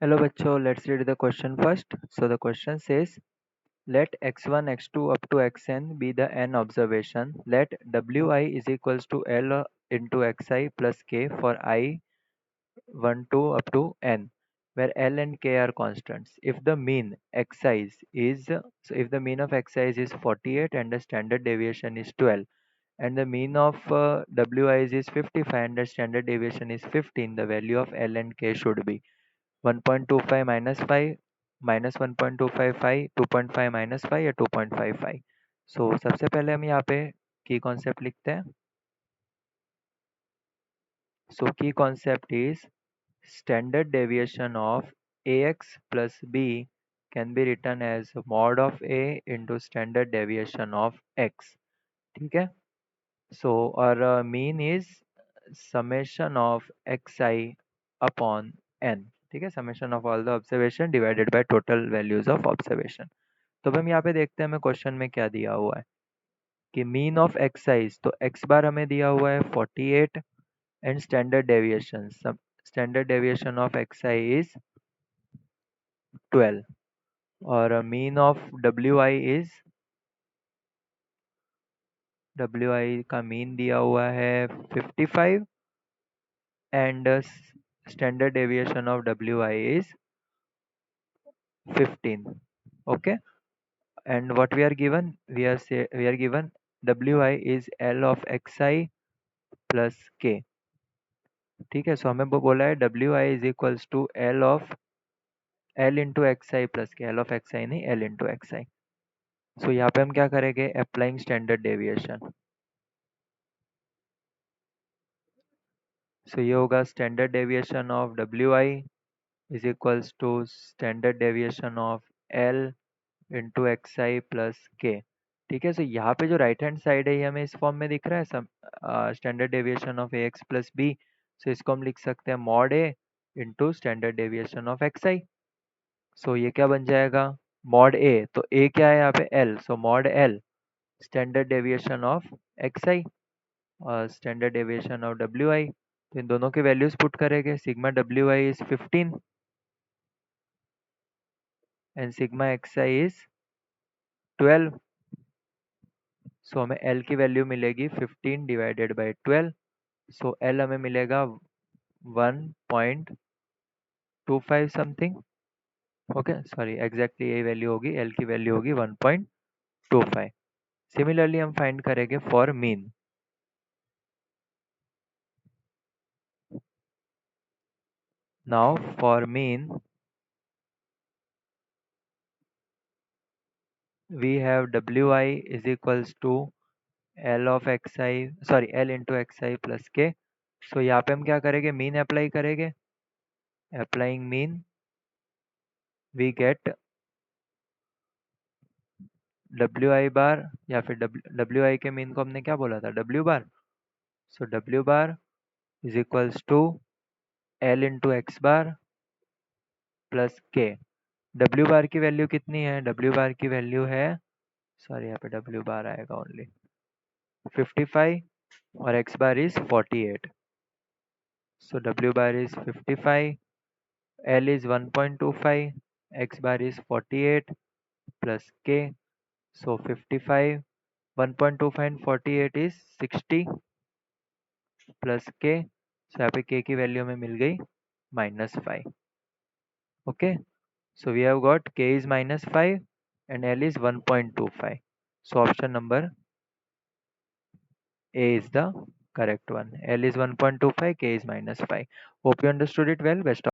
Hello bachcho, let's read the question first. So the question says, let x1, x2 up to xn be the n observation. Let wi is equals to l into xi plus k for I 1, 2 up to n, where l and k are constants. If the mean xi if the mean of xi is 48 and the standard deviation is 12, and the mean of wi is 55 and the standard deviation is 15, the value of l and k should be 1.25 minus 5 minus 1.255, 2.5 minus 5 या 2.55। सो सबसे पहले हम यहाँ पे की concept लिखते हैं। सो की concept is standard deviation of ax plus b can be written as mod of a into standard deviation of x। ठीक है। सो और mean is summation of xi upon n। ठीक है, summation of all the observation divided by total values of observation. तो अब हम यहाँ पे देखते हैं हमें क्वेश्चन में क्या दिया हुआ है कि मीन ऑफ एक्साइज, तो एक्स बार हमें दिया हुआ है 48 and standard deviation, standard deviation of एक्साई is 12 और मीन ऑफ डब्ल्यू आई का मीन दिया हुआ है 55 एंड स्टैंडर्ड डेविएशन ऑफ डब्ल्यू i is 15। okay, and what we are given, we are given wi is l of xi plus k। ठीक है, सो हमें वो बोला है wi is equals to l into X I plus K, L of x I नहीं, l into X आई। So यहाँ पे हम क्या करेंगे, अप्लाइंग स्टैंडर्ड डेविएशन। सो ये होगा standard deviation of wi is equals to standard deviation of l into X I plus K. ठीक है, सो यहाँ पे जो राइट हैंड साइड है ये हमें इस फॉर्म में दिख रहा है, some standard deviation of a x plus b. So इसको हम लिख सकते हैं mod a into standard deviation of x I. So ये क्या बन जाएगा, मॉड ए, तो ए क्या है यहाँ पे l, so mod l standard deviation of x i और स्टैंडर्ड डेविएशन ऑफ डब्ल्यू आई। तो इन दोनों के वैल्यूज पुट करेंगे, सिग्मा डब्ल्यू i is 15 and sigma x i is 12। So हमें एल की वैल्यू मिलेगी 15 डिवाइडेड बाई 12। सो एल हमें मिलेगा 1.25 समथिंग। ओके, सॉरी, एग्जैक्टली यही वैल्यू होगी, एल की वैल्यू होगी 1.25। सिमिलरली हम फाइंड करेंगे for mean. Now for mean we have wi is equals to l of xi, sorry l into xi plus k। So यहाँ पे हम क्या करेंगे, मीन अप्लाई करेंगे। Applying mean we get wi bar, या फिर wi के मीन को हमने क्या बोला था, w bar. So w bar is equals to l into X bar plus K. w bar की वैल्यू कितनी है, w बार की वैल्यू है, सॉरी यहाँ पे w बार आएगा ओनली 55 और x bar is 48। So W bar is 55, L is 1.25, X bar is 48 plus K. So 55, 1.25 and 48 is 60 plus K. So यहाँ पे K की वैल्यू हमें मिल गई -5। Okay, so we have got K is -5 and L is 1.25. So option number A is the correct one. L is 1.25, K is -5. Hope you understood it well. Best of